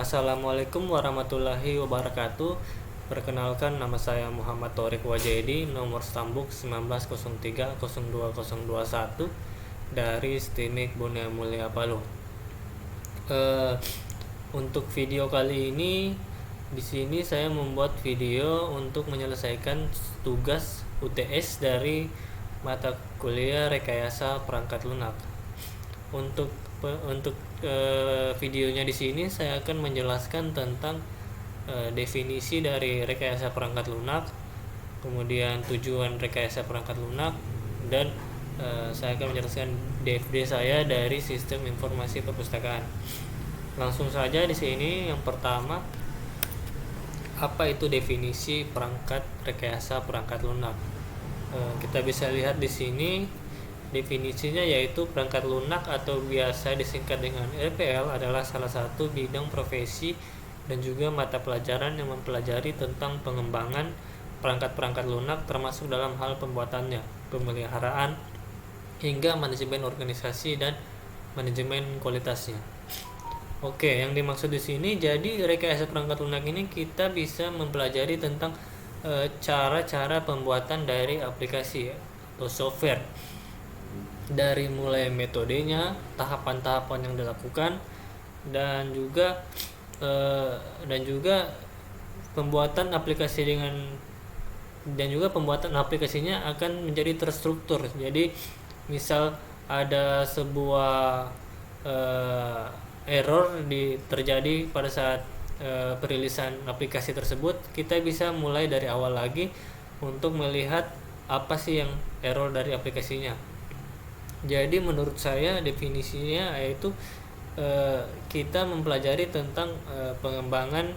Assalamualaikum warahmatullahi wabarakatuh. Perkenalkan, nama saya Muhammad Thorik Wajaidi, nomor stambuk 19030221 dari STIMIK Bunia Mulia Palu. Untuk video kali ini, di sini saya membuat video untuk menyelesaikan tugas UTS dari mata kuliah Rekayasa Perangkat Lunak. Untuk videonya di sini saya akan menjelaskan tentang definisi dari rekayasa perangkat lunak, kemudian tujuan rekayasa perangkat lunak, dan saya akan menjelaskan DFD saya dari Sistem Informasi Perpustakaan. Langsung saja di sini, yang pertama, apa itu definisi perangkat rekayasa perangkat lunak? Kita bisa lihat di sini. Definisinya yaitu perangkat lunak atau biasa disingkat dengan RPL adalah salah satu bidang profesi dan juga mata pelajaran yang mempelajari tentang pengembangan perangkat-perangkat lunak, termasuk dalam hal pembuatannya, pemeliharaan, hingga manajemen organisasi dan manajemen kualitasnya. Oke, yang dimaksud di sini, jadi rekayasa perangkat lunak ini kita bisa mempelajari tentang cara-cara pembuatan dari aplikasi atau software, dari mulai metodenya, tahapan-tahapan yang dilakukan, dan juga pembuatan aplikasi pembuatan aplikasinya akan menjadi terstruktur. Jadi misal ada sebuah error terjadi pada saat perilisan aplikasi tersebut, kita bisa mulai dari awal lagi untuk melihat apa sih yang error dari aplikasinya. Jadi menurut saya definisinya yaitu kita mempelajari tentang pengembangan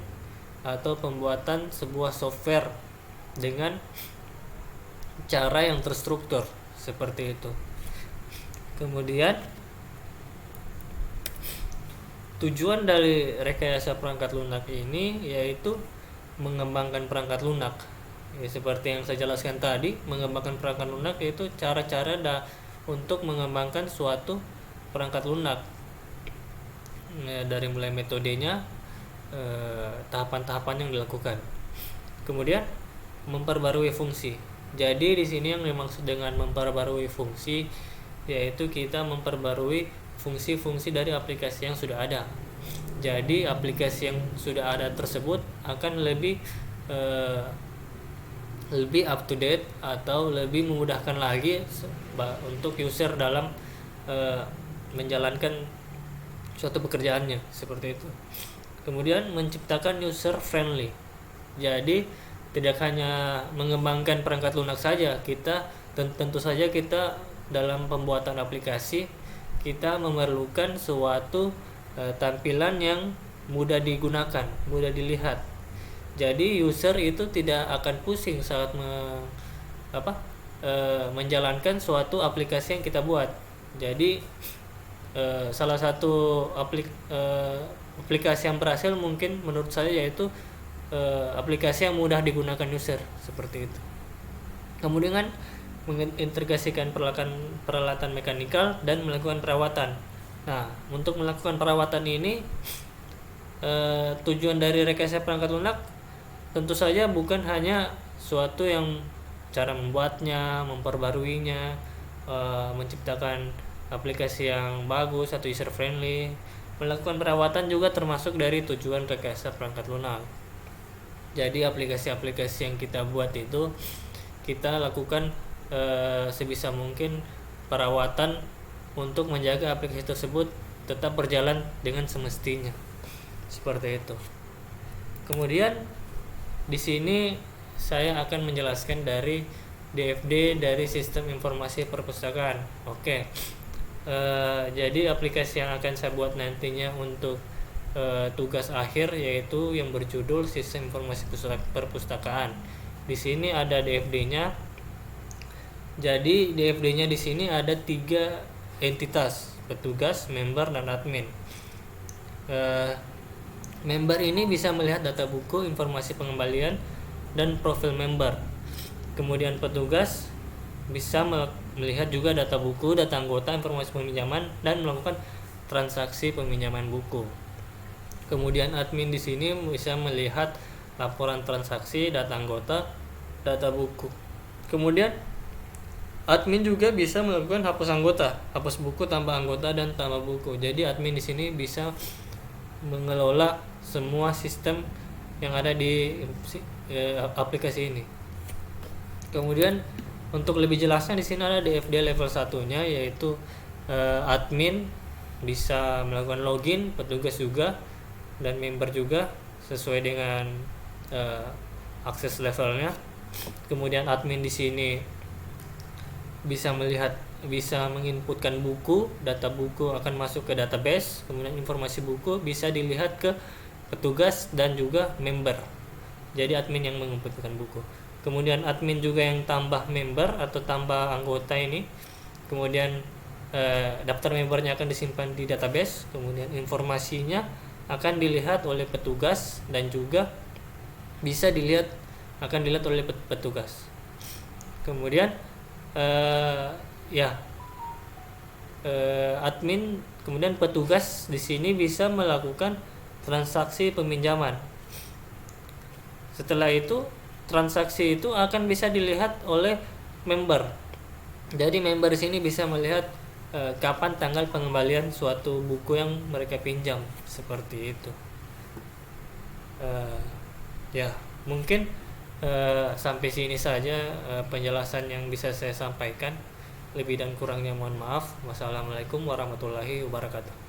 atau pembuatan sebuah software dengan cara yang terstruktur seperti itu. Kemudian tujuan dari rekayasa perangkat lunak ini yaitu mengembangkan perangkat lunak. Ya, seperti yang saya jelaskan tadi, mengembangkan perangkat lunak yaitu cara-cara untuk mengembangkan suatu perangkat lunak, dari mulai metodenya, tahapan-tahapan yang dilakukan. Kemudian memperbarui fungsi. Jadi di sini yang dimaksud dengan memperbarui fungsi yaitu kita memperbarui fungsi-fungsi dari aplikasi yang sudah ada. Jadi aplikasi yang sudah ada tersebut akan lebih up to date atau lebih memudahkan lagi untuk user dalam menjalankan suatu pekerjaannya, seperti itu. Kemudian menciptakan user friendly. Jadi tidak hanya mengembangkan perangkat lunak saja, kita tentu saja kita dalam pembuatan aplikasi kita memerlukan suatu tampilan yang mudah digunakan, mudah dilihat. Jadi user itu tidak akan pusing saat menjalankan suatu aplikasi yang kita buat. Jadi salah satu aplikasi yang berhasil mungkin menurut saya yaitu aplikasi yang mudah digunakan user, seperti itu. Kemudian mengintegrasikan peralatan mekanikal dan melakukan perawatan. Nah, untuk melakukan perawatan ini tujuan dari rekayasa perangkat lunak tentu saja bukan hanya suatu yang cara membuatnya, memperbaruinya, menciptakan aplikasi yang bagus atau user friendly. Melakukan perawatan juga termasuk dari tujuan rekayasa perangkat lunak. Jadi aplikasi-aplikasi yang kita buat itu kita lakukan sebisa mungkin perawatan untuk menjaga aplikasi tersebut tetap berjalan dengan semestinya, seperti itu. Kemudian di sini saya akan menjelaskan dari DFD dari Sistem Informasi Perpustakaan. Oke. Jadi aplikasi yang akan saya buat nantinya untuk tugas akhir yaitu yang berjudul Sistem Informasi Perpustakaan. Di sini ada DFD-nya. Jadi DFD-nya di sini ada 3 entitas: petugas, member, dan admin. Member ini bisa melihat data buku, informasi pengembalian, dan profil member. Kemudian petugas bisa melihat juga data buku, data anggota, informasi peminjaman, dan melakukan transaksi peminjaman buku. Kemudian admin di sini bisa melihat laporan transaksi, data anggota, data buku. Kemudian admin juga bisa melakukan hapus anggota, hapus buku, tambah anggota, dan tambah buku. Jadi admin di sini bisa mengelola semua sistem yang ada di aplikasi ini. Kemudian untuk lebih jelasnya di sini ada DFD level 1-nya, yaitu admin bisa melakukan login, petugas juga, dan member juga sesuai dengan akses levelnya. Kemudian admin di sini bisa menginputkan buku, data buku akan masuk ke database, kemudian informasi buku bisa dilihat ke petugas dan juga member. Jadi admin yang menginputkan buku. Kemudian admin juga yang tambah member atau tambah anggota ini. Kemudian daftar membernya akan disimpan di database, kemudian informasinya akan dilihat oleh petugas dan juga akan dilihat oleh petugas. Kemudian admin, kemudian petugas di sini bisa melakukan transaksi peminjaman. Setelah itu transaksi itu akan bisa dilihat oleh member. Jadi member di sini bisa melihat kapan tanggal pengembalian suatu buku yang mereka pinjam, seperti itu. Mungkin sampai sini saja penjelasan yang bisa saya sampaikan. Lebih dan kurangnya mohon maaf. Wassalamualaikum warahmatullahi wabarakatuh.